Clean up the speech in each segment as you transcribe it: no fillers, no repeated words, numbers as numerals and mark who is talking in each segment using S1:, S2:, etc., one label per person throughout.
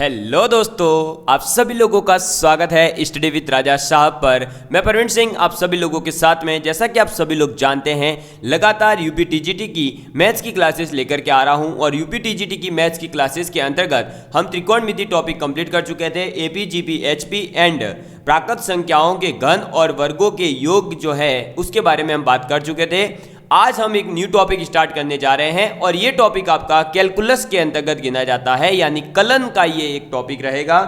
S1: Hello दोस्तों, आप सभी लोगों का स्वागत है स्टडी विद राजा साहब पर। मैं प्रवीण सिंह आप सभी लोगों के साथ में, जैसा कि आप सभी लोग जानते हैं, लगातार यूपी टीजीटी की मैथ्स की क्लासेस लेकर के आ रहा हूं। और यूपी टीजीटी की मैथ्स की क्लासेस के अंतर्गत हम त्रिकोणमिति टॉपिक कंप्लीट कर चुके थे। एपी, जीपी, एचपी एंड प्राकृत संख्याओं के घन और वर्गों के योग जो है उसके बारे में हम बात कर चुके थे। आज हम एक न्यू टॉपिक स्टार्ट करने जा रहे हैं और ये टॉपिक आपका कैलकुलस के अंतर्गत गिना जाता है, यानी कलन का ये एक टॉपिक रहेगा।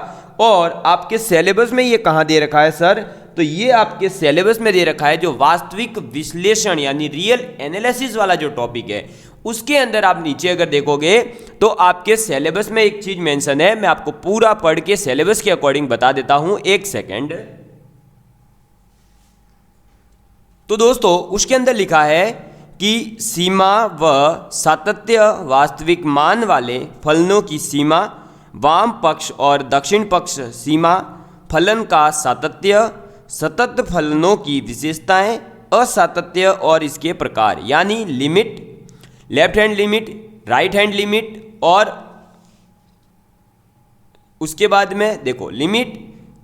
S1: और आपके सिलेबस में ये कहाँ दे रखा है सर? तो ये आपके सिलेबस में दे रखा है जो वास्तविक विश्लेषण यानी रियल एनालिसिस वाला जो टॉपिक है उसके अंदर आप नीचे अगर देखोगे तो आपके सिलेबस में एक चीज मेंशन है। मैं आपको पूरा पढ़ के सिलेबस के अकॉर्डिंग बता देता हूं, एक सेकेंड। तो दोस्तों उसके अंदर लिखा है कि सीमा व सातत्य वास्तविक मान वाले फलनों की सीमा, वाम पक्ष और दक्षिण पक्ष सीमा, फलन का सातत्य, सतत फलनों की विशेषताएं, असातत्य और इसके प्रकार यानी limit, left hand limit, right hand limit, और उसके बाद में देखो लिमिट,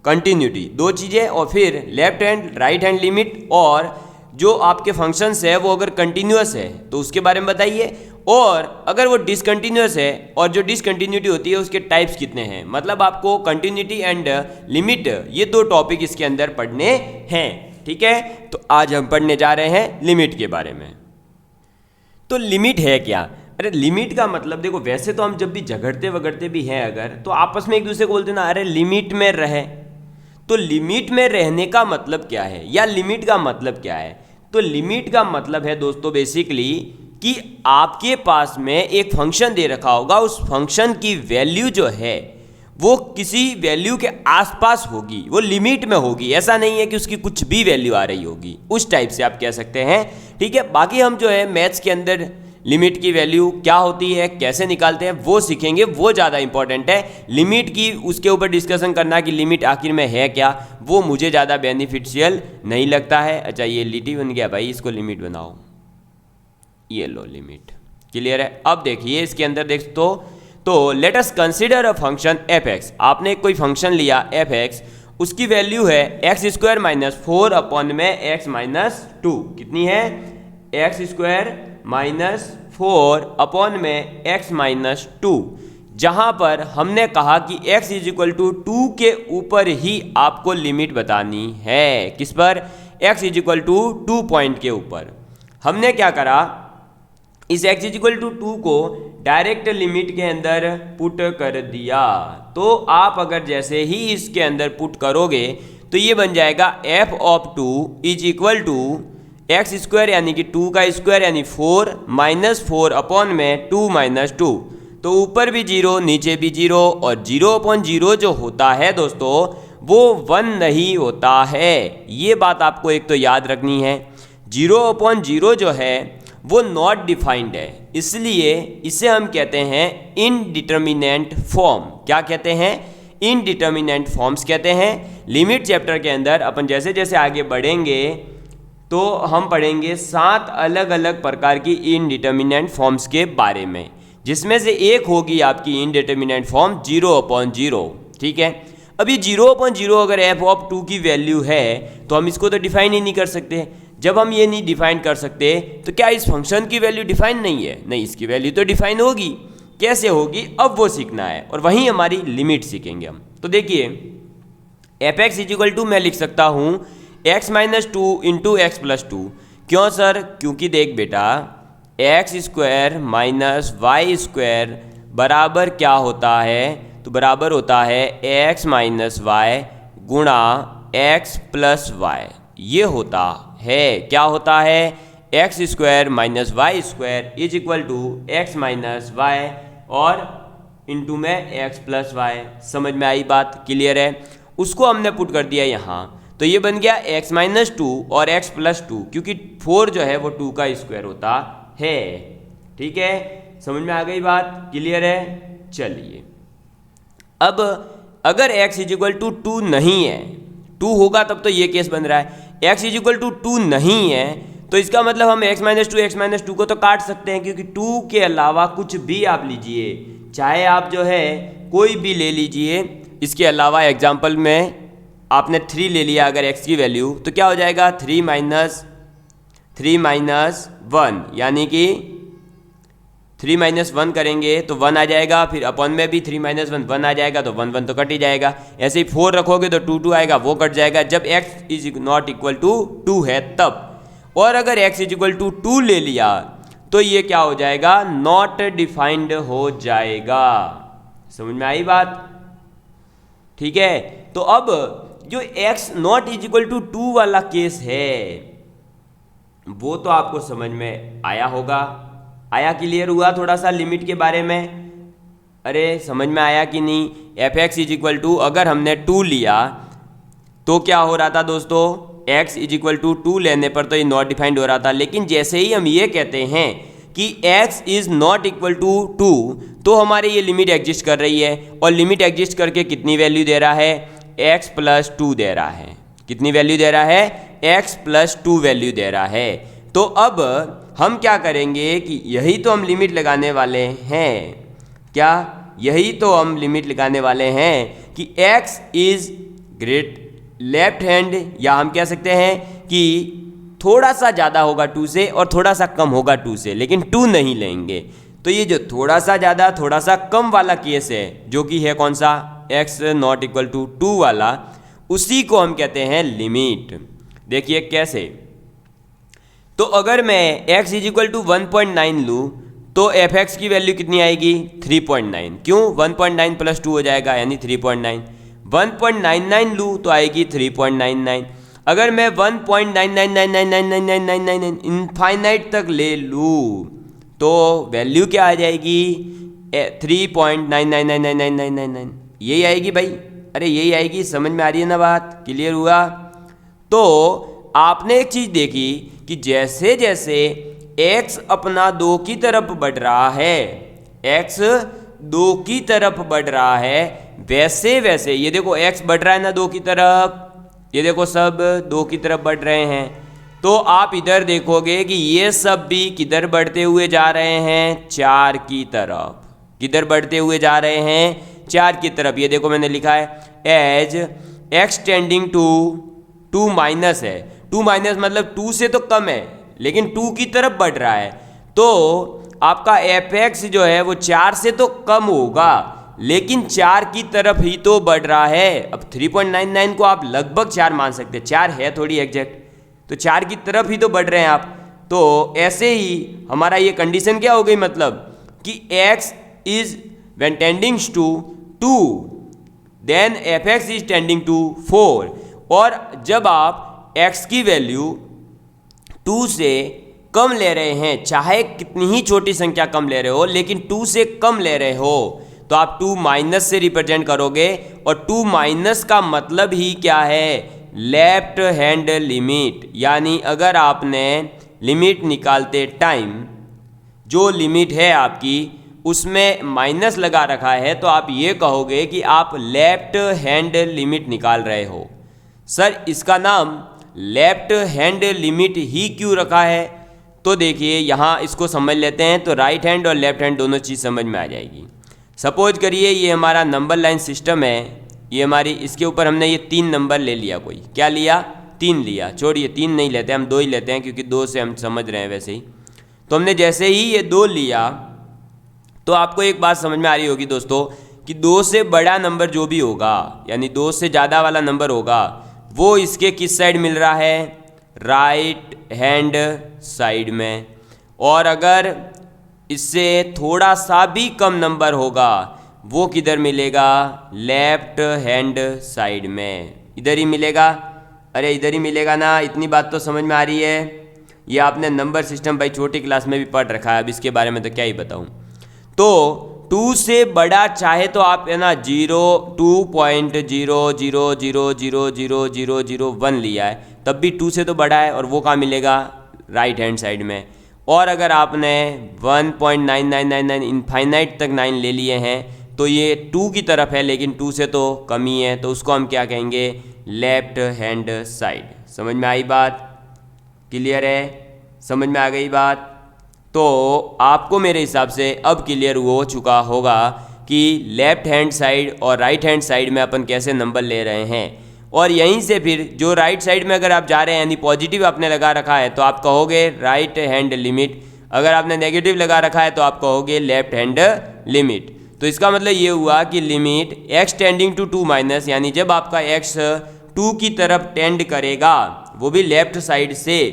S1: कंटिन्यूटी, दो चीज़ें, और फिर left hand right hand limit, और जो आपके फंक्शंस है वो अगर कंटिन्यूअस है तो उसके बारे में बताइए, और अगर वो डिसकंटिन्यूअस है और जो डिसकंटिन्यूटी होती है उसके टाइप्स कितने हैं। मतलब आपको कंटिन्यूटी एंड लिमिट ये दो टॉपिक इसके अंदर पढ़ने हैं, ठीक है। तो आज हम पढ़ने जा रहे हैं लिमिट के बारे में। तो लिमिट है क्या? अरे लिमिट का मतलब देखो, वैसे तो हम जब भी झगड़ते वगड़ते भी हैं अगर, तो आपस में एक दूसरे को बोलते ना अरे लिमिट में रहे। तो लिमिट में रहने का मतलब क्या है, या लिमिट का मतलब क्या है? तो लिमिट का मतलब है दोस्तों बेसिकली कि आपके पास में एक फंक्शन दे रखा होगा, उस फंक्शन की वैल्यू जो है वो किसी वैल्यू के आसपास होगी, वो लिमिट में होगी। ऐसा नहीं है कि उसकी कुछ भी वैल्यू आ रही होगी, उस टाइप से आप कह सकते हैं, ठीक है। बाकी हम जो है मैथ्स के अंदर लिमिट की वैल्यू क्या होती है, कैसे निकालते हैं, वो सीखेंगे, वो ज़्यादा इंपॉर्टेंट है। लिमिट की उसके ऊपर डिस्कशन करना कि लिमिट आखिर में है क्या, वो मुझे ज़्यादा बेनिफिशियल नहीं लगता है। अच्छा ये लिटी बन गया भाई, इसको लिमिट बनाओ, ये लो लिमिट, क्लियर है। अब देखिए इसके अंदर देख तो let us consider a function F x. आपने कोई फंक्शन लिया एफ एक्स, उसकी वैल्यू है एक्स स्क्वायर माइनस 4 अपॉन में एक्स माइनस 2। कितनी है? एक्स स्क्वायर माइनस 4 अपॉन में एक्स माइनस 2, जहां पर हमने कहा कि x इज इक्वल टू 2 के ऊपर ही आपको लिमिट बतानी है। किस पर? x is equal to 2 point के ऊपर। हमने क्या करा, इस x इज इक्वल टू 2 को डायरेक्ट लिमिट के अंदर पुट कर दिया। तो आप अगर जैसे ही इसके अंदर पुट करोगे तो ये बन जाएगा f of 2 is equal to X square यानी कि 2 का स्क्वायर यानी 4 माइनस 4 अपॉन में 2 माइनस 2। तो ऊपर भी 0 नीचे भी 0, और 0 अपॉन 0 जो होता है दोस्तों वो 1 नहीं होता है। ये बात आपको एक तो याद रखनी है। 0 अपॉन 0 जो है वो नॉट डिफाइंड है, इसलिए इसे हम कहते हैं इनडिटर्मिनेंट फॉर्म। क्या कहते हैं? इनडिटर्मिनेंट फॉर्म्स कहते हैं। लिमिट चैप्टर के अंदर अपन जैसे जैसे आगे बढ़ेंगे तो हम पढ़ेंगे 7 अलग अलग प्रकार की इनडिटर्मिनेंट फॉर्म्स के बारे में, जिसमें से एक होगी आपकी इनडिटर्मिनेंट फॉर्म 0 अपॉन 0, ठीक है। अभी 0 अपॉन 0 अगर f ऑफ 2 की वैल्यू है तो हम इसको तो डिफाइन ही नहीं कर सकते। जब हम ये नहीं डिफाइन कर सकते तो क्या इस फंक्शन की वैल्यू डिफाइन नहीं है? नहीं, इसकी वैल्यू तो डिफाइन होगी। कैसे होगी अब वो सीखना है, और वहीं हमारी लिमिट सीखेंगे हम। तो देखिए F X is equal to मैं लिख सकता हूँ x minus 2 into X plus 2। क्यों सर? क्योंकि देख बेटा X square minus Y square बराबर क्या होता है? तो बराबर होता है एक्स माइनस वाई गुणा एक्स प्लस वाई। ये होता है, क्या होता है? X square minus Y square is equal to X minus Y और इंटू में एक्स प्लस वाई। समझ में आई बात? क्लियर है। उसको हमने पुट कर दिया यहाँ, तो ये बन गया x माइनस 2 और x प्लस 2, क्योंकि 4 जो है वो 2 का स्क्वायर होता है, ठीक है। समझ में आ गई बात? क्लियर है। चलिए अब अगर x इज इक्वल टू 2 नहीं है, 2 होगा तब तो ये केस बन रहा है। x इज इक्वल टू 2 नहीं है तो इसका मतलब हम x माइनस 2 को तो काट सकते हैं, क्योंकि 2 के अलावा कुछ भी आप लीजिए, चाहे आप जो है कोई भी ले लीजिए, इसके अलावा एग्जाम्पल में आपने 3 ले लिया अगर x की वैल्यू, तो क्या हो जाएगा 3 माइनस 1, यानी कि 3 माइनस 1 करेंगे तो 1 आ जाएगा, फिर अपॉन में भी 3 माइनस 1 1 आ जाएगा, तो 1 1 तो कट ही जाएगा। ऐसे ही 4 रखोगे तो 2 2 आएगा, वो कट जाएगा जब x is not equal to 2 है तब। और अगर x इज इक्वल टू 2 ले लिया तो ये क्या हो जाएगा, नॉट डिफाइंड हो जाएगा। समझ में आई बात? ठीक है, तो अब जो x not is equal to 2 वाला केस है वो तो आपको समझ में आया होगा। आया, क्लियर हुआ थोड़ा सा लिमिट के बारे में? अरे समझ में आया कि नहीं? fx इज इक्वल टू अगर हमने 2 लिया तो क्या हो रहा था दोस्तों, x इज इक्वल टू 2 लेने पर तो ये नॉट डिफाइंड हो रहा था, लेकिन जैसे ही हम ये कहते हैं कि x is not equal to 2 तो हमारे ये लिमिट एग्जिस्ट कर रही है, और लिमिट एग्जिस्ट करके कितनी वैल्यू दे रहा है, x प्लस 2 दे रहा है। कितनी वैल्यू दे रहा है, x प्लस 2 वैल्यू दे रहा है। तो अब हम क्या करेंगे कि यही तो हम लिमिट लगाने वाले हैं, क्या यही तो हम लिमिट लगाने वाले हैं कि x is great left hand, या हम कह सकते हैं कि थोड़ा सा ज़्यादा होगा 2 से और थोड़ा सा कम होगा 2 से, लेकिन 2 नहीं लेंगे। तो ये जो थोड़ा सा ज़्यादा थोड़ा सा कम वाला केस है, जो कि है कौन सा, x नॉट इक्वल टू 2 वाला, उसी को हम कहते हैं लिमिट। देखिए कैसे, तो अगर मैं x इज इक्वल टू 1.9 लूँ तो fx की वैल्यू कितनी आएगी, 3.9। क्यों, 1.9 प्लस 2 हो जाएगा यानी 3.9। 1.99 लूँ तो आएगी 3.99। अगर मैं 1.99999999 इनफाइनाइट तक ले लूँ तो वैल्यू क्या आ जाएगी, 3.99999999 यही आएगी भाई। अरे यही आएगी, समझ में आ रही है ना बात, क्लियर हुआ? तो आपने एक चीज़ देखी कि जैसे जैसे x अपना 2 की तरफ बढ़ रहा है, x 2 की तरफ बढ़ रहा है, वैसे वैसे ये देखो x बढ़ रहा है ना 2 की तरफ, ये देखो सब 2 की तरफ बढ़ रहे हैं। तो आप इधर देखोगे कि ये सब भी किधर बढ़ते हुए जा रहे हैं, 4 की तरफ। किधर बढ़ते हुए जा रहे हैं, 4 की तरफ। ये देखो मैंने लिखा है as x tending to 2 minus है, 2 माइनस मतलब 2 से तो कम है लेकिन 2 की तरफ बढ़ रहा है। तो आपका fx जो है वो 4 से तो कम होगा लेकिन 4 की तरफ ही तो बढ़ रहा है। अब 3.99 को आप लगभग 4 मान सकते हैं, 4 है थोड़ी एग्जैक्ट, तो 4 की तरफ ही तो बढ़ रहे हैं आप। तो ऐसे ही हमारा ये कंडीशन क्या हो गई, मतलब कि x is when tending to 2 then fx is tending to 4। और जब आप x की वैल्यू 2 से कम ले रहे हैं, चाहे कितनी ही छोटी संख्या कम ले रहे हो लेकिन 2 से कम ले रहे हो, तो आप 2 माइनस से रिप्रेजेंट करोगे। और 2 माइनस का मतलब ही क्या है, लेफ्ट हैंड लिमिट। यानी अगर आपने लिमिट निकालते टाइम जो लिमिट है आपकी उसमें माइनस लगा रखा है तो आप ये कहोगे कि आप लेफ्ट हैंड लिमिट निकाल रहे हो। सर इसका नाम लेफ्ट हैंड लिमिट ही क्यों रखा है, तो देखिए यहाँ इसको समझ लेते हैं तो राइट हैंड और लेफ्ट हैंड दोनों चीज़ समझ में आ जाएगी। सपोज करिए ये हमारा नंबर लाइन सिस्टम है, ये हमारी, इसके ऊपर हमने ये 3 नंबर ले लिया, कोई क्या लिया, 3 लिया, छोड़िए 3 नहीं लेते हम 2 ही लेते हैं क्योंकि 2 से हम समझ रहे हैं वैसे ही। तो हमने जैसे ही ये 2 लिया तो आपको एक बात समझ में आ रही होगी दोस्तों कि 2 से बड़ा नंबर जो भी होगा यानी 2 से ज़्यादा वाला नंबर होगा वो इसके किस साइड मिल रहा है, राइट हैंड साइड में। और अगर इससे थोड़ा सा भी कम नंबर होगा वो किधर मिलेगा, लेफ्ट हैंड साइड में, इधर ही मिलेगा। अरे इधर ही मिलेगा ना, इतनी बात तो समझ में आ रही है। ये आपने नंबर सिस्टम भाई छोटी क्लास में भी पढ़ रखा है, अब इसके बारे में तो क्या ही बताऊँ। तो 2 से बड़ा चाहे तो आप है ना 2.000000001 लिया है तब भी 2 से तो बड़ा है और वो कहाँ मिलेगा, राइट हैंड साइड में। और अगर आपने 1.9999 इनफाइनाइट तक 9 ले लिए हैं तो ये 2 की तरफ है लेकिन 2 से तो कम ही है, तो उसको हम क्या कहेंगे, लेफ्ट हैंड साइड। समझ में आई बात, क्लियर है, समझ में आ गई बात? तो आपको मेरे हिसाब से अब क्लियर हो चुका होगा कि लेफ्ट हैंड साइड और राइट हैंड साइड में अपन कैसे नंबर ले रहे हैं। और यहीं से फिर जो राइट साइड में अगर आप जा रहे हैं यानी पॉजिटिव आपने लगा रखा है तो आप कहोगे राइट हैंड लिमिट, अगर आपने नेगेटिव लगा रखा है तो आप कहोगे लेफ्ट हैंड लिमिट। तो इसका मतलब ये हुआ कि limit x tending to 2 minus, यानी जब आपका x 2 की तरफ टेंड करेगा वो भी लेफ्ट साइड से,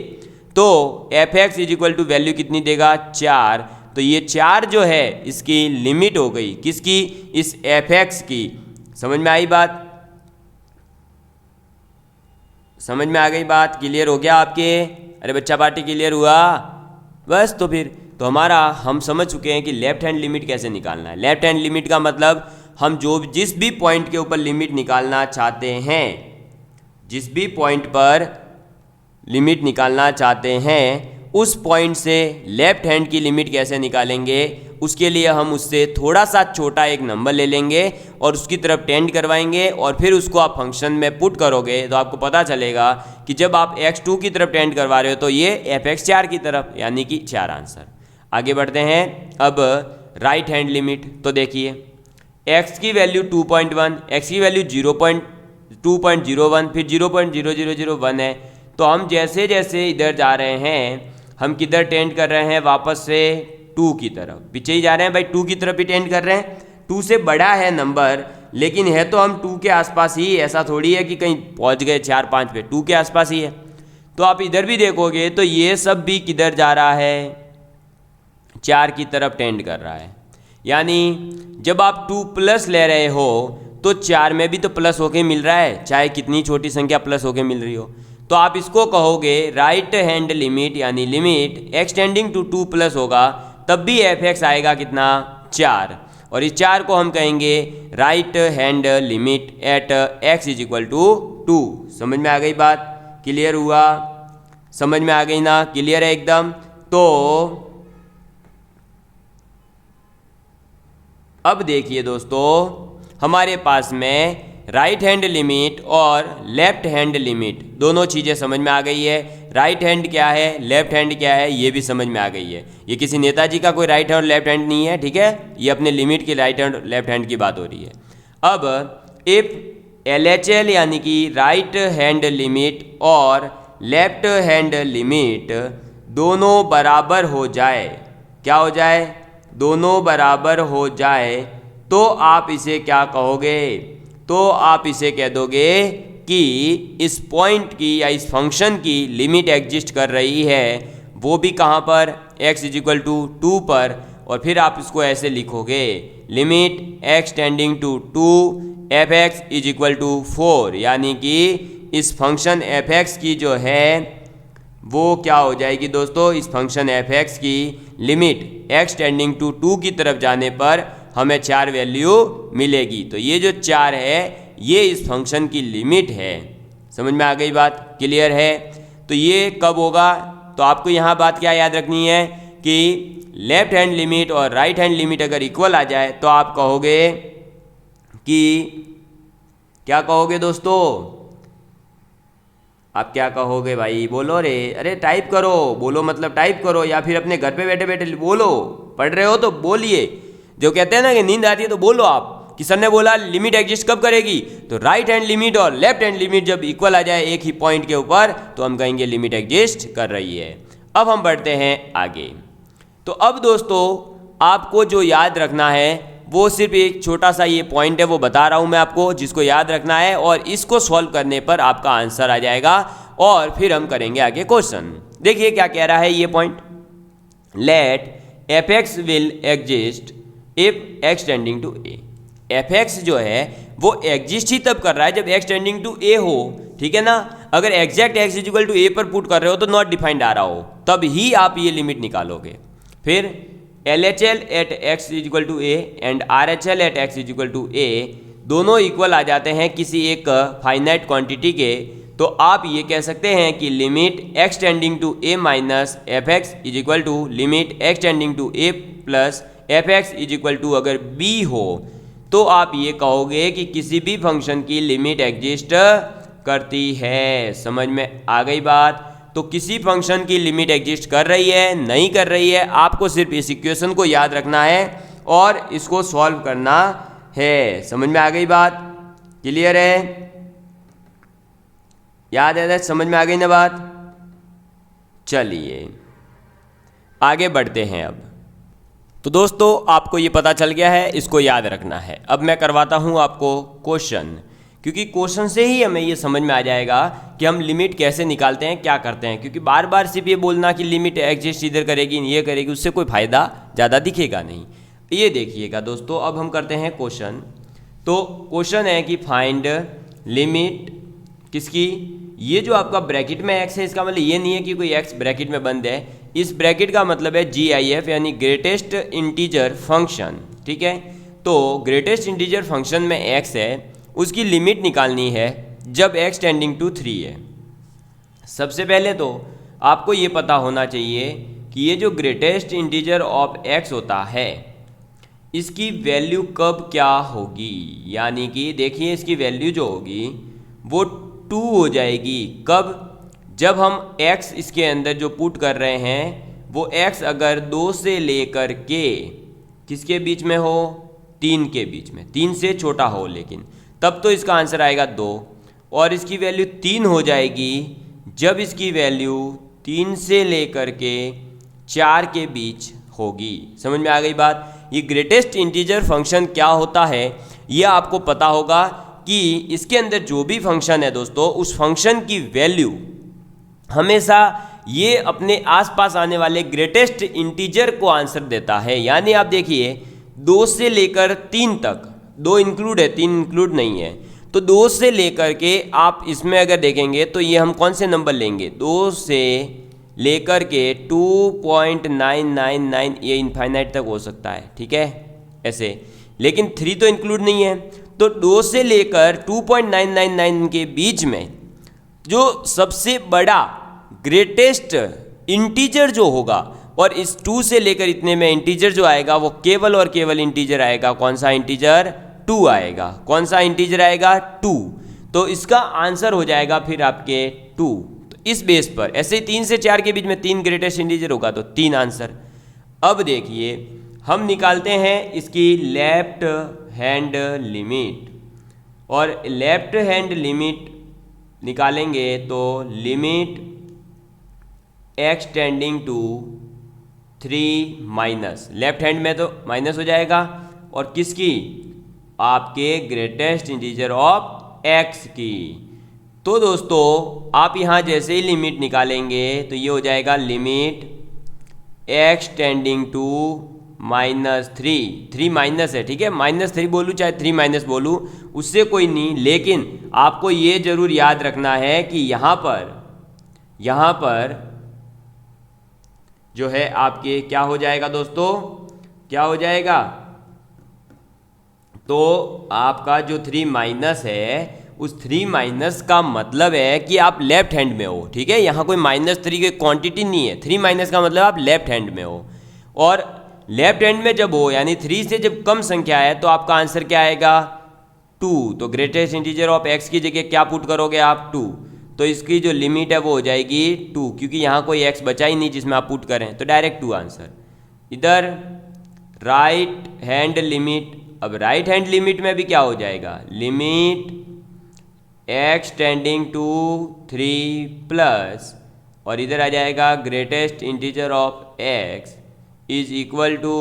S1: तो f(x) is equal to value कितनी देगा 4। तो ये 4 जो है इसकी लिमिट हो गई, किसकी, इस f(x) की। समझ में आई बात, समझ में आ गई बात, क्लियर हो गया आपके? अरे बच्चा पार्टी क्लियर हुआ? बस तो फिर तो हमारा हम समझ चुके हैं कि लेफ्ट हैंड लिमिट कैसे निकालना है। लेफ्ट हैंड लिमिट का मतलब हम जिस भी पॉइंट के ऊपर लिमिट निकालना चाहते हैं, जिस भी पॉइंट पर लिमिट निकालना चाहते हैं उस पॉइंट से लेफ्ट हैंड की लिमिट कैसे निकालेंगे, उसके लिए हम उससे थोड़ा सा छोटा एक नंबर ले लेंगे और उसकी तरफ टेंड करवाएंगे और फिर उसको आप फंक्शन में पुट करोगे तो आपको पता चलेगा कि जब आप x2 की तरफ टेंड करवा रहे हो तो ये f(x) 4 की तरफ, यानी कि 4 आंसर। आगे बढ़ते हैं अब राइट हैंड लिमिट। तो देखिए x की वैल्यू 2.1, x की वैल्यू 2.01, फिर 0.0001 है। तो हम जैसे जैसे इधर जा रहे हैं हम किधर टेंड कर रहे हैं, वापस से 2 की तरफ, पीछे ही जा रहे हैं भाई, 2 की तरफ ही टेंड कर रहे हैं। 2 से बड़ा है नंबर लेकिन है तो हम 2 के आसपास ही, ऐसा थोड़ी है कि कहीं पहुंच गए 4-5 पे, 2 के आसपास ही है। तो आप इधर भी देखोगे तो ये सब भी किधर जा रहा है, 4 की तरफ टेंड कर रहा है। यानी जब आप 2 प्लस ले रहे हो तो 4 में भी तो प्लस होके मिल रहा है, चाहे कितनी छोटी संख्या प्लस होके मिल रही हो। तो आप इसको कहोगे राइट हैंड लिमिट, यानी limit x tending to 2 plus होगा तब भी f(x) आएगा कितना 4, और इस 4 को हम कहेंगे right hand limit at x is equal to 2। समझ में आ गई बात, क्लियर हुआ? समझ में आ गई ना, क्लियर है एकदम? तो अब देखिए दोस्तों, हमारे पास में राइट हैंड लिमिट और लेफ्ट हैंड लिमिट दोनों चीज़ें समझ में आ गई है। राइट हैंड क्या है, लेफ्ट हैंड क्या है, ये भी समझ में आ गई है। ये किसी नेताजी का कोई राइट हैंड और लेफ्ट हैंड नहीं है, ठीक है, ये अपने लिमिट की राइट हैंड और लेफ्ट हैंड की बात हो रही है। अब इफ LHL यानी कि राइट हैंड लिमिट और लेफ्ट हैंड लिमिट दोनों बराबर हो जाए, क्या हो जाए, दोनों बराबर हो जाए, तो आप इसे क्या कहोगे, तो आप इसे कह दोगे कि इस पॉइंट की या इस फंक्शन की लिमिट एग्जिस्ट कर रही है, वो भी कहाँ पर, x इज इक्वल टू 2 पर। और फिर आप इसको ऐसे लिखोगे limit x tending to 2 f(x) is equal to 4, यानी कि इस फंक्शन f(x) की जो है वो क्या हो जाएगी दोस्तों, इस फंक्शन f(x) की लिमिट x टेंडिंग टू 2 की तरफ जाने पर हमें 4 वैल्यू मिलेगी। तो ये जो 4 है ये इस फंक्शन की लिमिट है। समझ में आ गई बात, क्लियर है? तो ये कब होगा, तो आपको यहाँ बात क्या याद रखनी है कि लेफ्ट हैंड लिमिट और राइट हैंड लिमिट अगर इक्वल आ जाए तो आप कहोगे कि, क्या कहोगे दोस्तों, आप क्या कहोगे भाई, बोलो रे, अरे टाइप करो, बोलो मतलब टाइप करो, या फिर अपने घर पे बैठे बैठे बोलो, पढ़ रहे हो तो बोलिए। जो कहते हैं ना कि नींद आती है तो बोलो आप कि सर ने बोला लिमिट एग्जिस्ट कब करेगी, तो राइट हैंड लिमिट और लेफ्ट हैंड लिमिट जब इक्वल आ जाए एक ही पॉइंट के ऊपर तो हम कहेंगे लिमिट एग्जिस्ट कर रही है। अब हम बढ़ते हैं आगे। तो अब दोस्तों आपको जो याद रखना है वो सिर्फ एक छोटा सा ये पॉइंट है, वो बता रहा हूँ मैं आपको, जिसको याद रखना है और इसको सॉल्व करने पर आपका आंसर आ जाएगा और फिर हम करेंगे आगे क्वेश्चन। देखिए क्या कह रहा है ये point, let f(x) will exist if x tending to a। f(x) जो है वो एग्जिस्ट ही तब कर रहा है जब x टेंडिंग टू a हो, ठीक है ना। अगर exact x is equal to a पर पुट कर रहे हो तो नॉट डिफाइंड आ रहा हो, तब ही आप ये लिमिट निकालोगे। फिर LHL at x is equal to a and RHL at x is equal to a दोनों इक्वल आ जाते हैं किसी एक फाइनाइट क्वांटिटी के, तो आप ये कह सकते हैं कि limit x tending to a minus f(x) is equal to limit x tending to a plus f(x) is equal to अगर b हो तो आप ये कहोगे कि किसी भी फंक्शन की लिमिट एग्जिस्ट करती है। समझ में आ गई बात? तो किसी फंक्शन की लिमिट एग्जिस्ट कर रही है, नहीं कर रही है, आपको सिर्फ इस इक्वेशन को याद रखना है और इसको सॉल्व करना है। समझ में आ गई बात? क्लियर है? याद है? समझ में आ गई ना बात? चलिए आगे बढ़ते हैं। अब तो दोस्तों आपको ये पता चल गया है, इसको याद रखना है। अब मैं करवाता हूँ आपको क्वेश्चन, क्योंकि क्वेश्चन से ही हमें ये समझ में आ जाएगा कि हम लिमिट कैसे निकालते हैं, क्या करते हैं। क्योंकि बार बार सिर्फ ये बोलना कि लिमिट एग्जिस्ट इधर करेगी, ये करेगी, उससे कोई फ़ायदा ज़्यादा दिखेगा नहीं। ये देखिएगा दोस्तों, अब हम करते हैं क्वेश्चन। तो क्वेश्चन है कि फाइंड लिमिट किसकी, ये जो आपका ब्रैकेट में x है, इसका मतलब ये नहीं है कि कोई x ब्रैकेट में बंद है। इस ब्रैकेट का मतलब है GIF यानी ग्रेटेस्ट इंटीजर फंक्शन। ठीक है, तो ग्रेटेस्ट इंटीजर फंक्शन में x है, उसकी लिमिट निकालनी है जब x टेंडिंग टू 3 है। सबसे पहले तो आपको ये पता होना चाहिए कि ये जो ग्रेटेस्ट इंटीजर ऑफ x होता है, इसकी वैल्यू कब क्या होगी। यानी कि देखिए इसकी वैल्यू जो होगी वो 2 हो जाएगी। कब? जब हम x इसके अंदर जो पुट कर रहे हैं वो x अगर 2 से लेकर के किसके बीच में हो, 3 के बीच में, 3 से छोटा हो, लेकिन तब तो इसका आंसर आएगा 2। और इसकी वैल्यू 3 हो जाएगी जब इसकी वैल्यू 3 से लेकर के 4 के बीच होगी। समझ में आ गई बात? ये ग्रेटेस्ट इंटीजर फंक्शन क्या होता है ये आपको पता होगा कि इसके अंदर जो भी फंक्शन है दोस्तों, उस फंक्शन की वैल्यू हमेशा ये अपने आसपास आने वाले ग्रेटेस्ट इंटीजर को आंसर देता है। यानी आप देखिए 2 से लेकर 3 तक, 2 इंक्लूड है, 3 इंक्लूड नहीं है, तो 2 से लेकर के आप इसमें अगर देखेंगे तो ये हम कौन से नंबर लेंगे, 2 से लेकर के 2.999, ये इनफाइनाइट तक हो सकता है। ठीक है ऐसे, लेकिन 3 तो इंक्लूड नहीं है। तो 2 से लेकर 2.999 के बीच में जो सबसे बड़ा ग्रेटेस्ट इंटीजर जो होगा, और इस 2 से लेकर इतने में इंटीजर जो आएगा वो केवल और केवल इंटीजर आएगा। कौन सा इंटीजर? 2 आएगा। कौन सा इंटीजर आएगा? 2। तो इसका आंसर हो जाएगा फिर आपके 2। तो इस बेस पर ऐसे ही 3 से 4 के बीच में 3 ग्रेटेस्ट इंटीजर होगा तो 3 आंसर। अब देखिए हम निकालते हैं इसकी लेफ्ट हैंड लिमिट, और लेफ्ट हैंड लिमिट निकालेंगे तो limit x tending to 3 minus, left hand में तो माइनस हो जाएगा, और किसकी? आपके ग्रेटेस्ट इंटीजर ऑफ x की। तो दोस्तों आप यहाँ जैसे ही लिमिट निकालेंगे तो ये हो जाएगा limit x tending to -3, 3 minus है, ठीक है, -3 बोलूँ चाहे 3 माइनस बोलूँ उससे कोई नहीं, लेकिन आपको ये जरूर याद रखना है कि यहाँ पर जो है आपके क्या हो जाएगा दोस्तों, क्या हो जाएगा, तो आपका जो 3 माइनस है उस 3 माइनस का मतलब है कि आप लेफ्ट हैंड में हो। ठीक है, यहाँ कोई -3 की क्वांटिटी नहीं है, 3 माइनस का मतलब आप लेफ्ट हैंड में हो, और लेफ्ट हैंड में जब हो यानी 3 से जब कम संख्या है तो आपका आंसर क्या आएगा? 2। तो ग्रेटेस्ट इंटीजर ऑफ x की जगह क्या पुट करोगे आप? 2। तो इसकी जो लिमिट है वो हो जाएगी 2, क्योंकि यहाँ कोई x बचा ही नहीं जिसमें आप पुट करें, तो डायरेक्ट 2 आंसर। इधर राइट हैंड लिमिट, अब राइट हैंड लिमिट में भी क्या हो जाएगा? Limit x tending to 3 plus, और इधर आ जाएगा greatest integer of x is equal to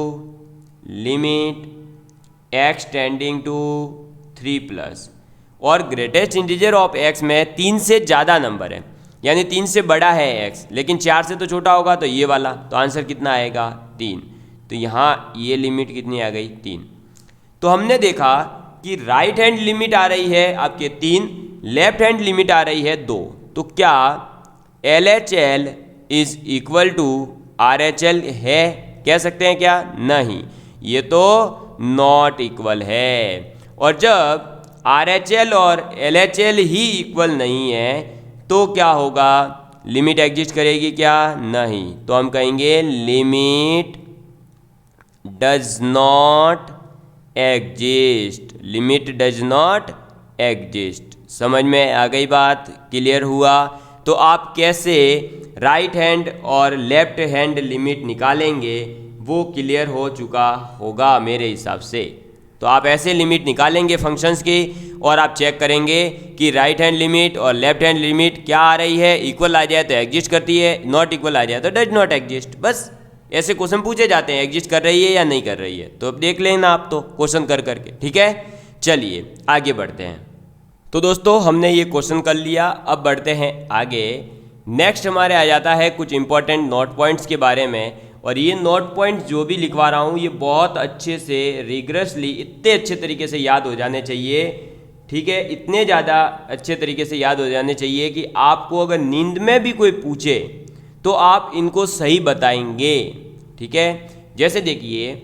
S1: limit x tending to 3 plus, और ग्रेटेस्ट इंटीजर ऑफ x में 3 से ज़्यादा नंबर है, यानी 3 से बड़ा है x, लेकिन 4 से तो छोटा होगा, तो ये वाला, तो आंसर कितना आएगा? 3। तो यहाँ ये लिमिट कितनी आ गई? 3। तो हमने देखा कि राइट हैंड लिमिट आ रही है आपके 3, लेफ्ट हैंड लिमिट आ रही है 2, तो क्या LHL is equal to RHL है? कह सकते हैं क्या? नहीं, ये तो नॉट इक्वल है। और जब RHL और LHL ही इक्वल नहीं है तो क्या होगा? लिमिट एग्जिस्ट करेगी क्या? नहीं। तो हम कहेंगे limit does not exist, limit does not exist. समझ में आ गई बात? क्लियर हुआ? तो आप कैसे राइट हैंड और लेफ्ट हैंड लिमिट निकालेंगे वो क्लियर हो चुका होगा मेरे हिसाब से। तो आप ऐसे लिमिट निकालेंगे फंक्शंस की और आप चेक करेंगे कि राइट हैंड लिमिट और लेफ्ट हैंड लिमिट क्या आ रही है, इक्वल आ जाए तो एग्जिस्ट करती है, नॉट इक्वल आ जाए तो डज नॉट एग्जिस्ट। बस ऐसे क्वेश्चन पूछे जाते हैं, एग्जिस्ट कर रही है या नहीं कर रही है। तो अब देख लेना आप तो क्वेश्चन कर करके, ठीक है। चलिए आगे बढ़ते हैं। तो दोस्तों हमने ये क्वेश्चन कर लिया, अब बढ़ते हैं आगे। नेक्स्ट हमारे आ जाता है कुछ इंपॉर्टेंट नोट पॉइंट्स के बारे में। और ये नोट पॉइंट्स जो भी लिखवा रहा हूँ ये बहुत अच्छे से रिगरसली इतने अच्छे तरीके से याद हो जाने चाहिए, ठीक है। इतने ज़्यादा अच्छे तरीके से याद हो जाने चाहिए कि आपको अगर नींद में भी कोई पूछे तो आप इनको सही बताएंगे, ठीक है। जैसे देखिए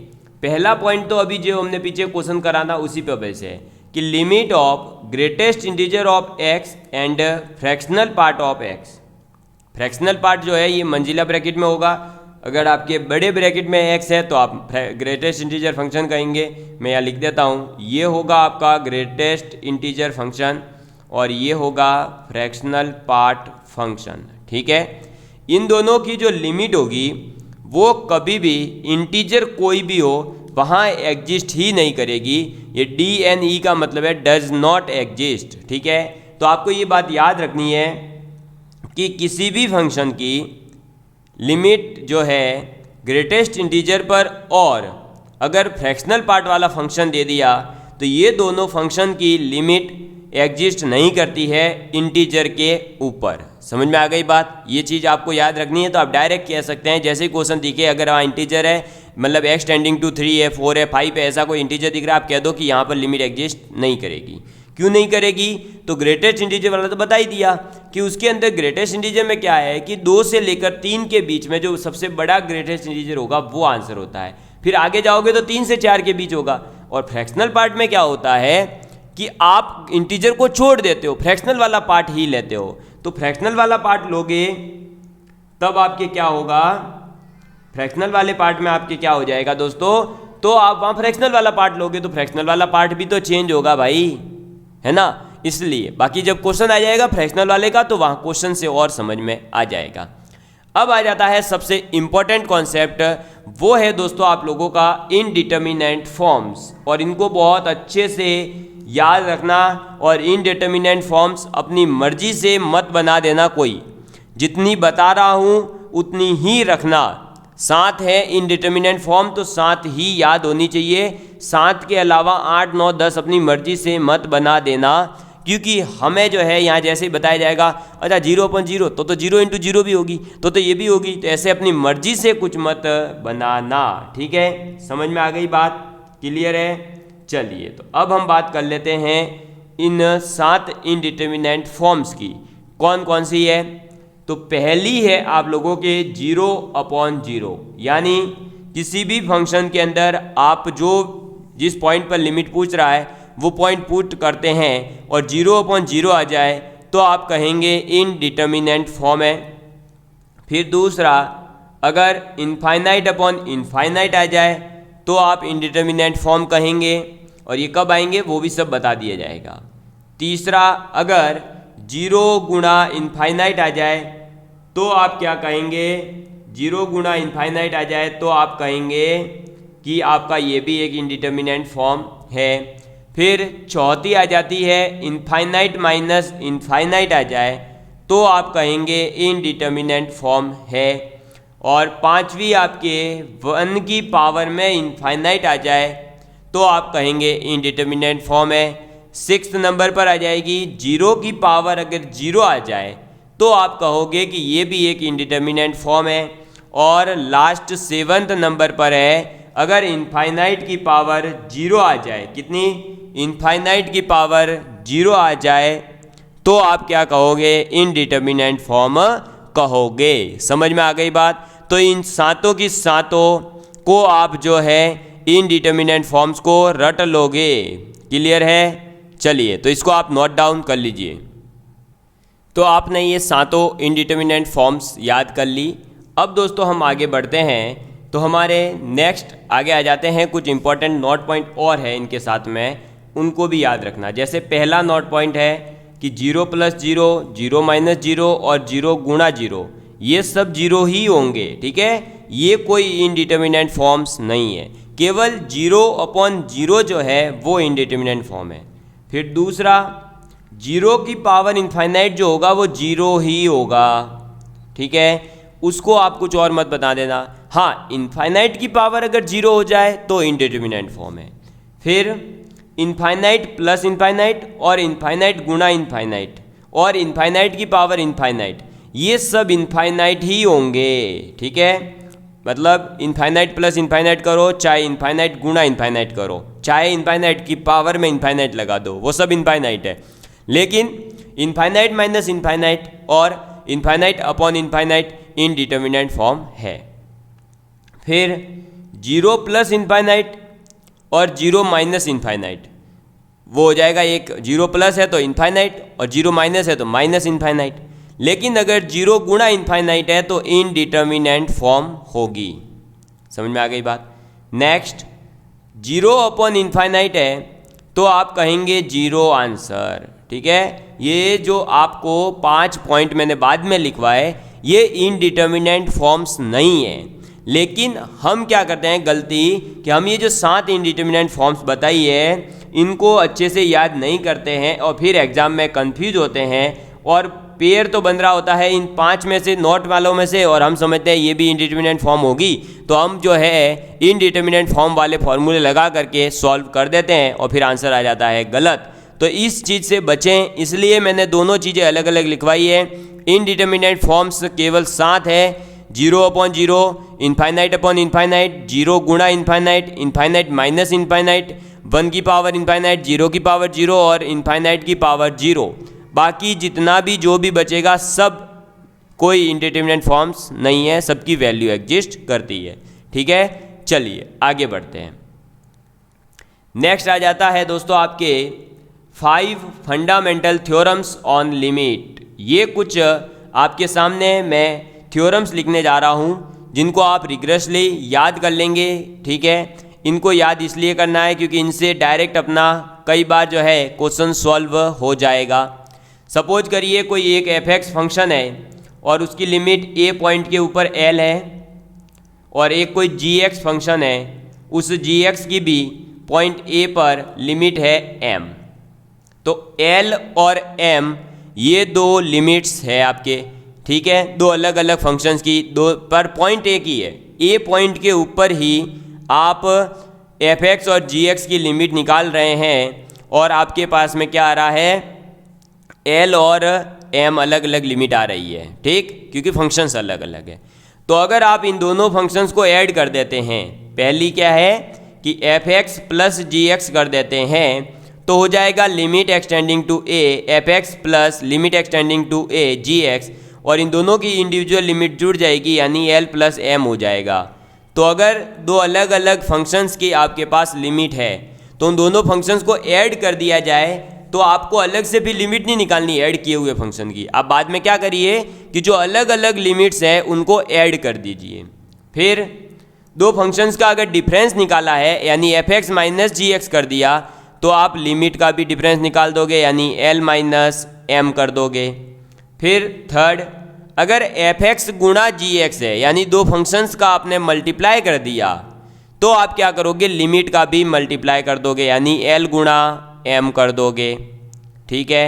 S1: पहला पॉइंट तो अभी जो हमने पीछे क्वेश्चन करा था उसी पे बेस है कि limit of greatest integer of x and fractional part of x. Fractional part जो है ये मंजिला ब्रैकेट में होगा। अगर आपके बड़े ब्रैकेट में एक्स है तो आप ग्रेटेस्ट इंटीजर फंक्शन कहेंगे। मैं यहाँ लिख देता हूँ, ये होगा आपका ग्रेटेस्ट इंटीजर फंक्शन और ये होगा फ्रैक्शनल पार्ट फंक्शन, ठीक है। इन दोनों की जो लिमिट होगी वो कभी भी इंटीजर कोई भी हो वहाँ एग्जिस्ट ही नहीं करेगी। ये DNE का मतलब है डज नॉट एग्जिस्ट, ठीक है। तो आपको ये बात याद रखनी है कि किसी भी फंक्शन की लिमिट जो है ग्रेटेस्ट इंटीजर पर और अगर फ्रैक्शनल पार्ट वाला फंक्शन दे दिया तो ये दोनों फंक्शन की लिमिट एग्जिस्ट नहीं करती है इंटीजर के ऊपर। समझ में आ गई बात? ये चीज़ आपको याद रखनी है। तो आप डायरेक्ट कह सकते हैं जैसे ही क्वेश्चन दिखे, अगर वहाँ इंटीजर है मतलब x टेंडिंग टू 3 है, 4 है, 5 है, ऐसा कोई इंटीजर दिख रहा है, आप कह दो कि यहाँ पर लिमिट एग्जिस्ट नहीं करेगी। क्यों नहीं करेगी? तो ग्रेटेस्ट इंटीजर वाला तो बता ही दिया कि उसके अंदर ग्रेटेस्ट इंटीजर में क्या है कि 2 से लेकर 3 के बीच में जो सबसे बड़ा ग्रेटेस्ट इंटीजर होगा वो आंसर होता है। फिर आगे जाओगे तो 3 से 4 के बीच होगा। और फ्रैक्शनल पार्ट में क्या होता है कि आप इंटीजर को छोड़ देते हो, फ्रैक्शनल वाला पार्ट ही लेते हो। तो फ्रैक्शनल वाला पार्ट लोगे तब आपके क्या होगा, फ्रैक्शनल वाले पार्ट में आपके क्या हो जाएगा दोस्तों, तो आप वहाँ फ्रैक्शनल वाला पार्ट लोगे तो फ्रैक्शनल वाला पार्ट भी तो चेंज होगा भाई, है ना। इसलिए बाकी जब क्वेश्चन आ जाएगा फ्रैक्शनल वाले का तो वहाँ क्वेश्चन से और समझ में आ जाएगा। अब आ जाता है सबसे इंपॉर्टेंट कॉन्सेप्ट, वो है दोस्तों आप लोगों का इनडिटर्मिनेंट फॉर्म्स। और इनको बहुत अच्छे से याद रखना। और इनडिटर्मिनेंट फॉर्म्स अपनी मर्जी से मत बना देना कोई, जितनी बता रहा हूँ उतनी ही रखना। 7 है इनडिटर्मिनेंट फॉर्म तो 7 ही याद होनी चाहिए। 7 के अलावा 8, 9, 10 अपनी मर्जी से मत बना देना, क्योंकि हमें जो है यहाँ जैसे ही बताया जाएगा अच्छा 0/0 तो 0 × 0 भी होगी तो ये भी होगी। तो ऐसे अपनी मर्जी से कुछ मत बनाना, ठीक है। समझ में आ गई बात? क्लियर है? चलिए तो अब हम बात कर लेते हैं इन 7 इनडिटर्मिनेंट फॉर्म्स की। कौन कौन सी है? तो पहली है आप लोगों के 0/0, यानी किसी भी फंक्शन के अंदर आप जिस पॉइंट पर लिमिट पूछ रहा है वो पॉइंट पुट करते हैं और 0/0 आ जाए तो आप कहेंगे इनडिटर्मिनेंट फॉर्म है। फिर दूसरा, अगर इनफाइनाइट आ जाए तो आप इनडिटर्मिनेंट फॉर्म कहेंगे और ये कब आएंगे वो भी सब बता दिया जाएगा। तीसरा, अगर 0 × इनफाइनाइट आ जाए तो आप क्या कहेंगे, 0 × इनफाइनाइट आ जाए तो आप कहेंगे कि आपका ये भी एक इनडिटर्मिनेंट फॉर्म है। फिर चौथी आ जाती है इनफाइनाइट माइनस इनफाइनाइट आ जाए तो आप कहेंगे इनडिटर्मिनेंट फॉर्म है। और पांचवी आपके 1 की पावर में इनफाइनाइट आ जाए तो आप कहेंगे इनडिटर्मिनेंट फॉर्म है। 6th नंबर पर आ जाएगी 0 की पावर अगर 0 आ जाए तो आप कहोगे कि ये भी एक इनडिटर्मिनेंट फॉर्म है। और लास्ट 7th नंबर पर है अगर इनफाइनाइट की पावर 0 आ जाए, कितनी? इनफाइनाइट की पावर 0 आ जाए तो आप क्या कहोगे, इनडिटर्मिनेंट फॉर्म कहोगे। समझ में आ गई बात? तो इन 7 की 7 को आप जो है इनडिटर्मिनेंट फॉर्म्स को रट लोगे। क्लियर है? चलिए तो इसको आप नोट डाउन कर लीजिए। तो आपने ये 7 इनडिटर्मिनेंट फॉर्म्स याद कर ली। अब दोस्तों हम आगे बढ़ते हैं तो हमारे नेक्स्ट आगे आ जाते हैं कुछ इंपॉर्टेंट नोट पॉइंट और है इनके साथ में, उनको भी याद रखना। जैसे पहला नोट पॉइंट है कि 0 + 0, 0 - 0 और 0 × 0, ये सब जीरो ही होंगे, ठीक है। ये कोई इनडिटर्मिनेंट फॉर्म्स नहीं है, केवल 0/0 जो है वो इनडिटर्मिनेंट फॉर्म है। फिर दूसरा, 0 की पावर इनफाइनाइट जो होगा वो 0 ही होगा, ठीक है। उसको आप कुछ और मत बता देना। हाँ, इनफाइनाइट की पावर अगर 0 हो जाए तो इनडिटर्मिनेंट फॉर्म है। फिर इनफाइनाइट प्लस इनफाइनाइट और इनफाइनाइट गुणा इनफाइनाइट और इनफाइनाइट की पावर इनफाइनाइट, ये सब इनफाइनाइट ही होंगे, ठीक है। मतलब इनफाइनाइट प्लस इनफाइनाइट करो, चाहे इनफाइनाइट गुणा इनफाइनाइट करो, चाहे इनफाइनाइट की पावर में इनफाइनाइट लगा दो, वो सब इनफाइनाइट है। लेकिन इनफाइनाइट माइनस इनफाइनाइट और infinite upon infinite indeterminate form है। फिर 0 प्लस इनफाइनाइट और 0 माइनस इनफाइनाइट, वो हो जाएगा एक 0 प्लस है तो इनफाइनाइट और 0 माइनस है तो माइनस इनफाइनाइट। लेकिन अगर 0 गुणा इनफाइनाइट है तो इनडिटर्मिनेंट फॉर्म होगी। समझ में आ गई बात। नेक्स्ट, 0 अपॉन इनफाइनाइट है तो आप कहेंगे 0 आंसर, ठीक है। ये जो आपको 5 पॉइंट मैंने बाद में लिखवाए, ये इनडिटर्मिनेंट फॉर्म्स नहीं है। लेकिन हम क्या करते हैं गलती, कि हम ये जो 7 इनडिटर्मिनेंट फॉर्म्स बताई है इनको अच्छे से याद नहीं करते हैं और फिर एग्जाम में कंफ्यूज होते हैं और पेयर तो बन रहा होता है इन 5 में से, नॉट वालों में से, और हम समझते हैं ये भी इनडिटर्मिनेंट फॉर्म होगी, तो हम जो है इनडिटर्मिनेंट फॉर्म वाले फॉर्मूले लगा करके सॉल्व कर देते हैं और फिर आंसर आ जाता है गलत। तो इस चीज़ से बचें, इसलिए मैंने दोनों चीज़ें अलग अलग लिखवाई है। इनडिटर्मिनेंट फॉर्म्स केवल 7 है, 0/0, इनफाइनाइट अपॉन इनफाइनाइट, 0 गुणा इनफाइनाइट, इनफाइनाइट माइनस इनफाइनाइट, 1 की पावर इनफाइनाइट, 0 की पावर 0 और इनफाइनाइट की पावर 0। बाकी जितना भी जो भी बचेगा सब कोई इनडिटर्मिनेंट फॉर्म्स नहीं है, सबकी वैल्यू एग्जिस्ट करती है, ठीक है। चलिए आगे बढ़ते हैं। नेक्स्ट आ जाता है दोस्तों आपके 5 फंडामेंटल थ्योरम्स ऑन लिमिट। ये कुछ आपके सामने मैं थ्योरम्स लिखने जा रहा हूँ जिनको आप रिग्रेसली याद कर लेंगे, ठीक है। इनको याद इसलिए करना है क्योंकि इनसे डायरेक्ट अपना कई बार जो है क्वेश्चन सॉल्व हो जाएगा। सपोज करिए कोई एक f(x) फंक्शन है और उसकी लिमिट a पॉइंट के ऊपर l है, और एक कोई g(x) फंक्शन है, उस g(x) की भी पॉइंट a पर लिमिट है m। तो l और m ये दो लिमिट्स है आपके, ठीक है, दो अलग अलग फंक्शंस की, दो पर पॉइंट एक ही है। a पॉइंट के ऊपर ही आप f(x) और g(x) की लिमिट निकाल रहे हैं और आपके पास में क्या आ रहा है, l और m अलग अलग लिमिट आ रही है, ठीक, क्योंकि फंक्शंस अलग अलग है। तो अगर आप इन दोनों फंक्शंस को ऐड कर देते हैं, पहली क्या है कि f(x) प्लस g(x) कर देते हैं, तो हो जाएगा limit x tending to a f(x) plus limit x tending to a g(x), और इन दोनों की इंडिविजुअल लिमिट जुड़ जाएगी यानी l प्लस m हो जाएगा। तो अगर दो अलग अलग फंक्शंस की आपके पास लिमिट है तो उन दोनों फंक्शंस को ऐड कर दिया जाए, तो आपको अलग से भी लिमिट नहीं निकालनी ऐड किए हुए फंक्शन की। आप बाद में क्या करिए कि जो अलग अलग लिमिट्स हैं उनको ऐड कर दीजिए। फिर दो फंक्शंस का अगर डिफरेंस निकाला है यानी f(x) माइनस g(x) कर दिया, तो आप लिमिट का भी डिफरेंस निकाल दोगे यानी l माइनस m कर दोगे। फिर थर्ड, अगर f(x) गुणा g(x) है यानी दो फंक्शंस का आपने मल्टीप्लाई कर दिया, तो आप क्या करोगे, लिमिट का भी मल्टीप्लाई कर दोगे यानी l गुणा m कर दोगे, ठीक है।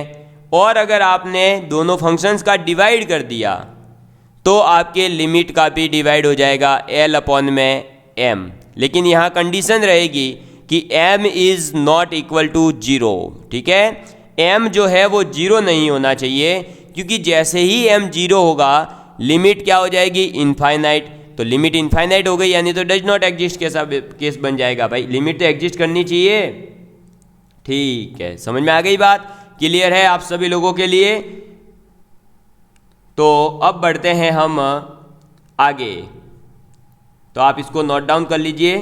S1: और अगर आपने दोनों फंक्शंस का डिवाइड कर दिया तो आपके लिमिट का भी डिवाइड हो जाएगा l अपॉन में m। लेकिन यहाँ कंडीशन रहेगी कि m is not equal to 0, ठीक है। m जो है वो 0 नहीं होना चाहिए, क्योंकि जैसे ही m 0 होगा लिमिट क्या हो जाएगी, इनफाइनाइट। तो लिमिट इनफाइनाइट हो गई यानी तो डज नॉट एग्जिस्ट कैसा केस बन जाएगा भाई, लिमिट तो एग्जिस्ट करनी चाहिए, ठीक है। समझ में आ गई बात, क्लियर है आप सभी लोगों के लिए। तो अब बढ़ते हैं हम आगे, तो आप इसको नोट डाउन कर लीजिए।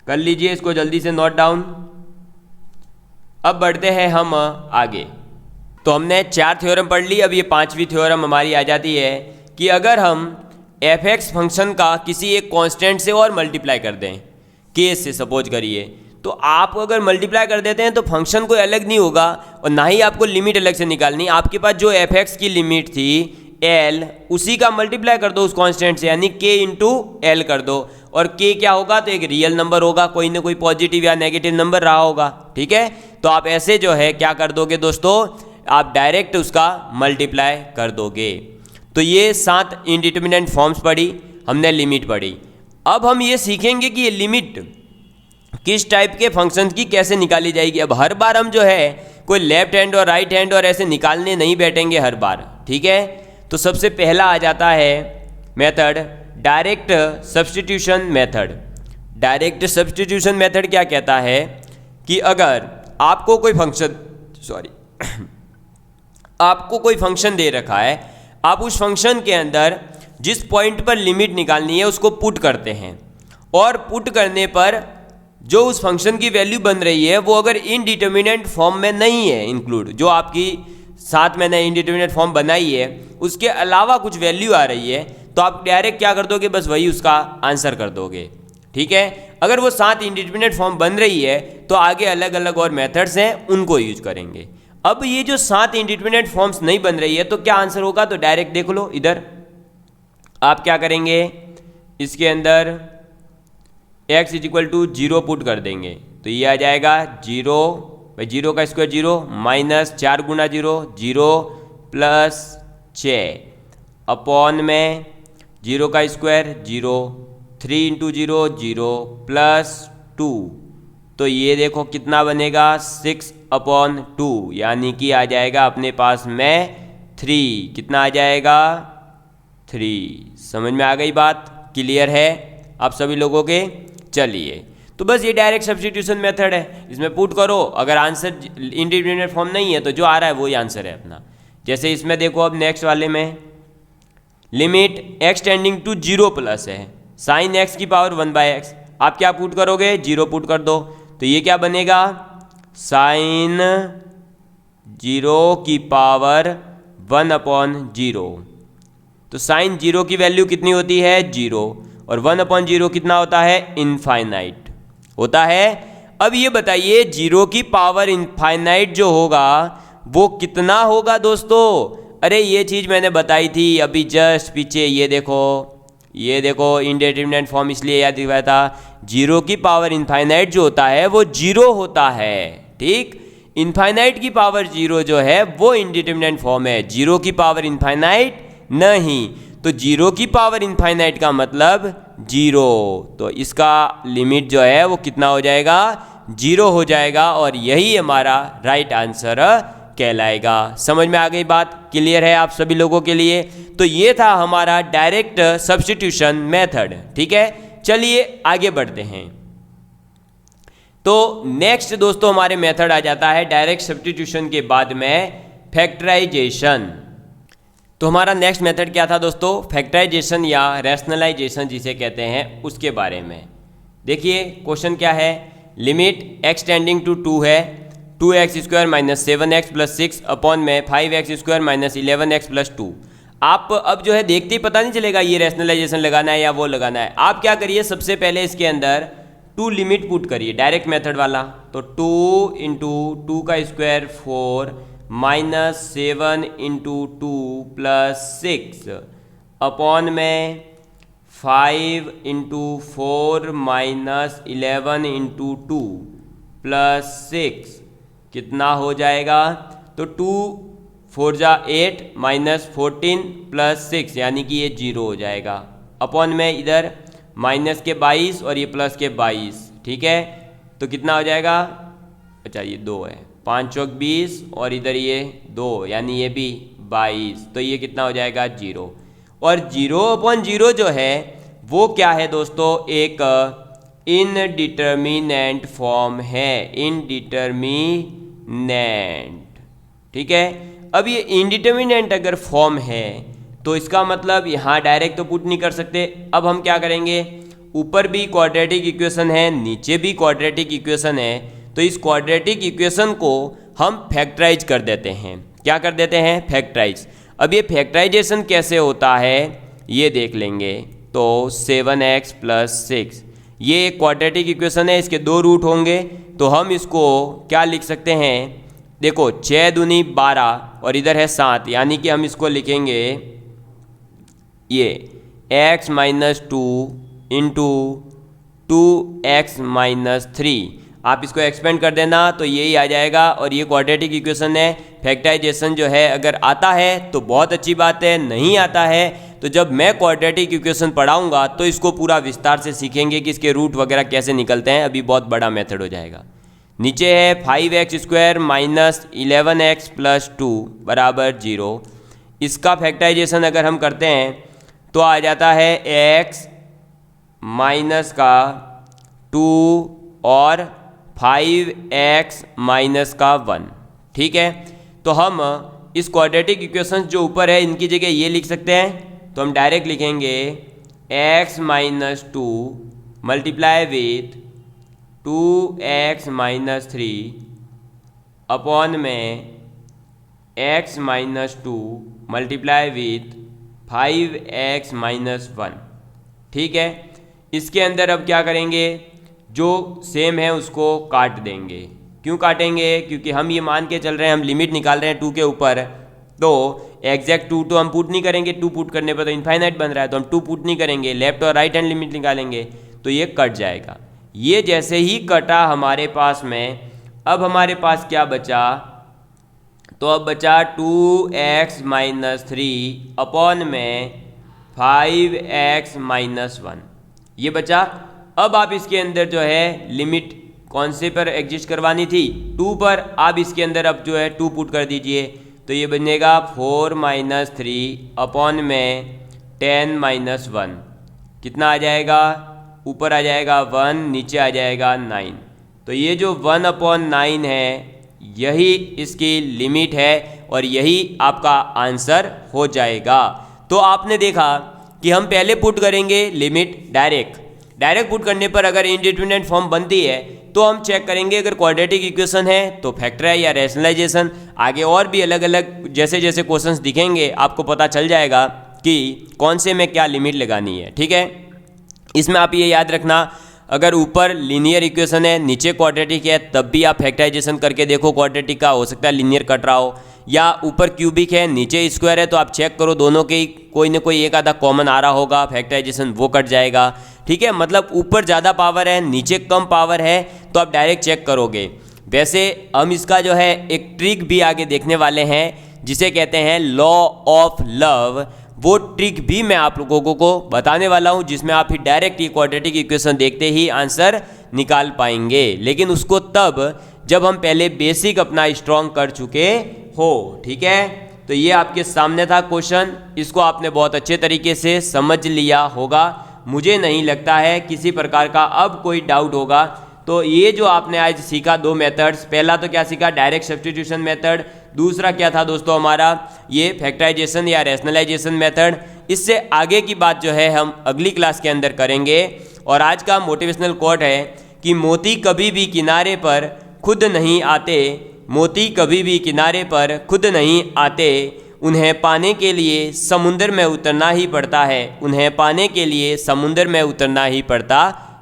S1: कर लीजिए इसको जल्दी से नोट डाउन। अब बढ़ते हैं हम आगे। तो हमने 4 थ्योरम पढ़ ली, अब ये 5वीं थ्योरम हमारी आ जाती है कि अगर हम f(x) फंक्शन का किसी एक कांस्टेंट से और मल्टीप्लाई कर दें, k से सपोज करिए, तो आप अगर मल्टीप्लाई कर देते हैं तो फंक्शन कोई अलग नहीं होगा और ना ही आपको लिमिट अलग से निकालनी। आपके पास जो f(x) की लिमिट थी l, उसी का मल्टीप्लाई कर दो उस कांस्टेंट से, यानी k इंटू एल कर दो। और k क्या होगा, तो एक रियल नंबर होगा, कोई ना कोई पॉजिटिव या नेगेटिव नंबर रहा होगा। ठीक है, तो आप ऐसे जो है क्या कर दोगे दोस्तों, आप डायरेक्ट उसका मल्टीप्लाई कर दोगे। तो ये 7 इंडिटरमिनेंट फॉर्म्स पढ़ी हमने, लिमिट पढ़ी। अब हम ये सीखेंगे कि ये लिमिट किस टाइप के फंक्शन की कैसे निकाली जाएगी। अब हर बार हम जो है कोई लेफ्ट हैंड और राइट हैंड और ऐसे निकालने नहीं बैठेंगे हर बार। ठीक है, तो सबसे पहला आ जाता है method direct substitution method. Direct substitution method क्या कहता है कि अगर आपको कोई फंक्शन दे रखा है, आप उस फंक्शन के अंदर जिस पॉइंट पर लिमिट निकालनी है उसको पुट करते हैं, और पुट करने पर जो उस फंक्शन की वैल्यू बन रही है वो अगर इनडिटर्मिनेंट फॉर्म में नहीं है इंक्लूड, जो आपकी साथ मैंने इनडिटर्मिनेंट फॉर्म बनाई है उसके अलावा कुछ वैल्यू आ रही है, तो आप डायरेक्ट क्या कर दोगे, बस वही उसका आंसर कर दोगे। ठीक है, अगर वो 7 इंडिटरमिनेट फॉर्म बन रही है तो आगे अलग अलग और मेथड्स हैं, उनको यूज करेंगे। अब ये जो 7 इंडिटरमिनेट फॉर्म्स नहीं बन रही है तो क्या आंसर होगा, तो डायरेक्ट देख लो इधर। आप क्या करेंगे, इसके अंदर x = 0 पुट कर देंगे, तो ये आ जाएगा 0, भाई 0 का स्क्वायर 0 माइनस 4 गुना 0 0 प्लस 6 अपॉन में 0 का स्क्वायर 0 3 × 0 0 प्लस 2, तो ये देखो कितना बनेगा 6/2, यानी कि आ जाएगा अपने पास में 3। कितना आ जाएगा 3। समझ में आ गई बात, क्लियर है आप सभी लोगों के। चलिए, तो बस ये डायरेक्ट सब्स्टिट्यूशन मेथड है, इसमें पुट करो, अगर आंसर इंडिटरमिनेट फॉर्म नहीं है तो जो आ रहा है वही आंसर है अपना। जैसे इसमें देखो, अब नेक्स्ट वाले में limit x tending to 0 plus है साइन x की पावर 1/x, आप क्या पुट करोगे, 0 पुट कर दो, तो ये क्या बनेगा साइन 0 की पावर 1/0। तो साइन 0 की वैल्यू कितनी होती है 0, और 1/0 कितना होता है, इनफाइनाइट होता है। अब ये बताइए 0 की पावर इनफाइनाइट जो होगा वो कितना होगा दोस्तों। अरे ये चीज़ मैंने बताई थी अभी जस्ट पीछे, ये देखो इंडिटरमिनेट फॉर्म इसलिए याद दिखाया था, 0 की पावर इनफाइनाइट जो होता है वो 0 होता है। ठीक, इनफाइनाइट की पावर 0 जो है वो इंडिटरमिनेट फॉर्म है, 0 की पावर इनफाइनाइट नहीं। तो 0 की पावर इनफाइनाइट का मतलब 0, तो इसका लिमिट जो है वो कितना हो जाएगा, 0 हो जाएगा, और यही हमारा राइट आंसर कहलाएगा। समझ में आ गई बात, क्लियर है आप सभी लोगों के लिए। तो ये था हमारा डायरेक्ट सब्स्टिट्यूशन मेथड। ठीक है, चलिए आगे बढ़ते हैं। तो नेक्स्ट दोस्तों हमारे मेथड आ जाता है डायरेक्ट सब्स्टिट्यूशन के बाद में फैक्टराइजेशन। तो हमारा नेक्स्ट मेथड क्या था दोस्तों, फैक्टराइजेशन या रैशनलाइजेशन जिसे कहते हैं, उसके बारे में। देखिए क्वेश्चन क्या है, लिमिट x टेंडिंग टू 2 है 2x² - 7x + 6 अपॉन में 5x² - 11x + 2। आप अब जो है देखते ही पता नहीं चलेगा ये रैशनलाइजेशन लगाना है या वो लगाना है। आप क्या करिए, सबसे पहले इसके अंदर 2 लिमिट पुट करिए, डायरेक्ट मेथड वाला। तो 2 × 2 का स्क्वायर 4 -7 × 2 + 6 अपॉन में 5 × 4 - 11 × 2 + 6 कितना हो जाएगा, तो 2 4 जा 8 -14 + 6 यानी कि ये 0 हो जाएगा, अपॉन में इधर माइनस के 22 और ये प्लस के 22। ठीक है, तो कितना हो जाएगा, अच्छा ये 2 है, 5 चौक 20 और इधर ये 2 यानी ये भी 22, तो ये कितना हो जाएगा 0। और 0/0 जो है वो क्या है दोस्तों, एक इनडिटरमिनेंट फॉर्म है, इनडिटरमिनेंट। ठीक है, अब ये इनडिटरमिनेंट अगर फॉर्म है तो इसका मतलब यहाँ डायरेक्ट तो पुट नहीं कर सकते। अब हम क्या करेंगे, ऊपर भी क्वाड्रेटिक इक्वेशन है, नीचे भी क्वाड्रेटिक इक्वेशन है, तो इस क्वाड्रेटिक इक्वेशन को हम फैक्टराइज कर देते हैं। क्या कर देते हैं, फैक्टराइज। अब ये फैक्टराइजेशन कैसे होता है ये देख लेंगे। तो 7x + 6 ये एक क्वाड्रेटिक इक्वेशन है, इसके 2 रूट होंगे, तो हम इसको क्या लिख सकते हैं, देखो 6 दूनी 12 और इधर है 7, यानी कि हम इसको लिखेंगे ये x माइनस 2 इंटू 2x-3। आप इसको एक्सपेंड कर देना तो यही आ जाएगा, और ये क्वाड्रेटिक इक्वेशन है। फैक्टराइजेशन जो है अगर आता है तो बहुत अच्छी बात है, नहीं आता है तो जब मैं क्वाड्रेटिक इक्वेशन पढ़ाऊंगा तो इसको पूरा विस्तार से सीखेंगे कि इसके रूट वगैरह कैसे निकलते हैं। अभी बहुत बड़ा मेथड हो जाएगा। नीचे है 5x² माइनस 11x प्लस 2 बराबर 0। इसका फैक्टराइजेशन अगर हम करते हैं तो आ जाता है x माइनस का 2 और 5x माइनस का 1। ठीक है, तो हम इस क्वाड्रेटिक इक्वेशन जो ऊपर है इनकी जगह ये लिख सकते हैं। तो हम डायरेक्ट लिखेंगे x minus 2 multiply with 2x minus 3 upon में x minus 2 multiply with 5x minus 1। ठीक है, इसके अंदर अब क्या करेंगे, जो सेम है उसको काट देंगे। क्यों काटेंगे, क्योंकि हम ये मान के चल रहे हैं, हम लिमिट निकाल रहे हैं 2 के ऊपर, तो एग्जैक्ट 2 तो हम पुट नहीं करेंगे। 2 पुट करने पर तो इनफाइनाइट बन रहा है, तो हम 2 पुट नहीं करेंगे, लेफ्ट और राइट हैंड लिमिट निकालेंगे तो ये कट जाएगा। ये जैसे ही कटा हमारे पास में, अब हमारे पास क्या बचा, तो अब बचा 2x माइनस 3 अपॉन में 5x माइनस 1, ये बचा। अब आप इसके अंदर जो है लिमिट कौन से पर एग्जिस्ट करवानी थी, 2 पर। आप इसके अंदर अब जो है 2 पुट कर दीजिए, तो ये बनेगा 4 माइनस 3 अपॉन में 10 माइनस 1। कितना आ जाएगा, ऊपर आ जाएगा 1, नीचे आ जाएगा 9। तो ये जो 1 अपॉन 9 है यही इसकी लिमिट है और यही आपका आंसर हो जाएगा। तो आपने देखा कि हम पहले पुट करेंगे लिमिट डायरेक्ट पुट करने पर अगर इंडिटरमिनेट फॉर्म बनती है तो हम चेक करेंगे, अगर क्वाड्रेटिक इक्वेशन है तो फैक्टर है या रैशनलाइजेशन। आगे और भी अलग अलग जैसे जैसे क्वेश्चंस दिखेंगे आपको पता चल जाएगा कि कौन से में क्या लिमिट लगानी है। ठीक है, इसमें आप ये याद रखना, अगर ऊपर लीनियर इक्वेशन है नीचे क्वाड्रेटिक है तब भी आप फैक्टराइजेशन करके देखो क्वाड्रेटिक का, हो सकता है लीनियर कट रहा हो, या ऊपर क्यूबिक है नीचे स्क्वायर है तो आप चेक करो दोनों के कोई ना कोई एक आधा कॉमन आ रहा होगा, फैक्टराइजेशन वो कट जाएगा। ठीक है, मतलब ऊपर ज़्यादा पावर है नीचे कम पावर है तो आप डायरेक्ट चेक करोगे। वैसे हम इसका जो है एक ट्रिक भी आगे देखने वाले हैं जिसे कहते हैं लॉ ऑफ लव। वो ट्रिक भी मैं आप लोगों को बताने वाला हूं जिसमें आप ही डायरेक्ट ये क्वाड्रेटिक इक्वेशन देखते ही आंसर निकाल पाएंगे, लेकिन उसको तब जब हम पहले बेसिक अपना स्ट्रॉन्ग कर चुके हो। ठीक है, तो ये आपके सामने था क्वेश्चन, इसको आपने बहुत अच्छे तरीके से समझ लिया होगा। मुझे नहीं लगता है किसी प्रकार का अब कोई डाउट होगा। तो ये जो आपने आज सीखा 2 मेथड्स, पहला तो क्या सीखा, डायरेक्ट सब्स्टिट्यूशन मेथड, दूसरा क्या था दोस्तों हमारा ये फैक्टराइजेशन या रैशनलाइजेशन मेथड। इससे आगे की बात जो है हम अगली क्लास के अंदर करेंगे। और आज का मोटिवेशनल कोट है कि मोती कभी भी किनारे पर खुद नहीं आते, मोती कभी भी किनारे पर खुद नहीं आते, उन्हें पाने के लिए समुद्र में उतरना ही पड़ता है, उन्हें पाने के लिए समुद्र में उतरना ही पड़ता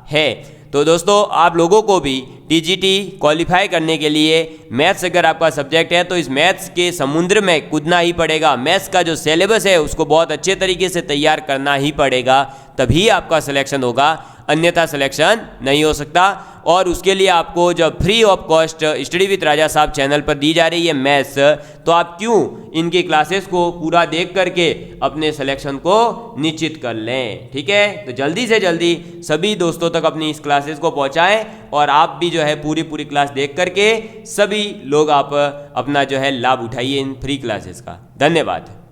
S1: है। तो दोस्तों आप लोगों को भी टीजीटी क्वालिफाई करने के लिए मैथ्स अगर आपका सब्जेक्ट है तो इस मैथ्स के समुद्र में कूदना ही पड़ेगा। मैथ्स का जो सिलेबस है उसको बहुत अच्छे तरीके से तैयार करना ही पड़ेगा, तभी आपका सिलेक्शन होगा, अन्यथा सिलेक्शन नहीं हो सकता। और उसके लिए आपको जब free of cost study with Raja Sahab channel पर दी जा रही है मैथ्स, तो आप क्यों इनकी क्लासेस को पूरा देख करके अपने सिलेक्शन को निश्चित कर लें। ठीक है, तो जल्दी से जल्दी सभी दोस्तों तक अपनी इस क्लासेस को पहुंचाएं और आप भी जो है पूरी क्लास देख करके सभी लोग आप अपना जो है लाभ उठाइए इन फ्री क्लासेस का। धन्यवाद।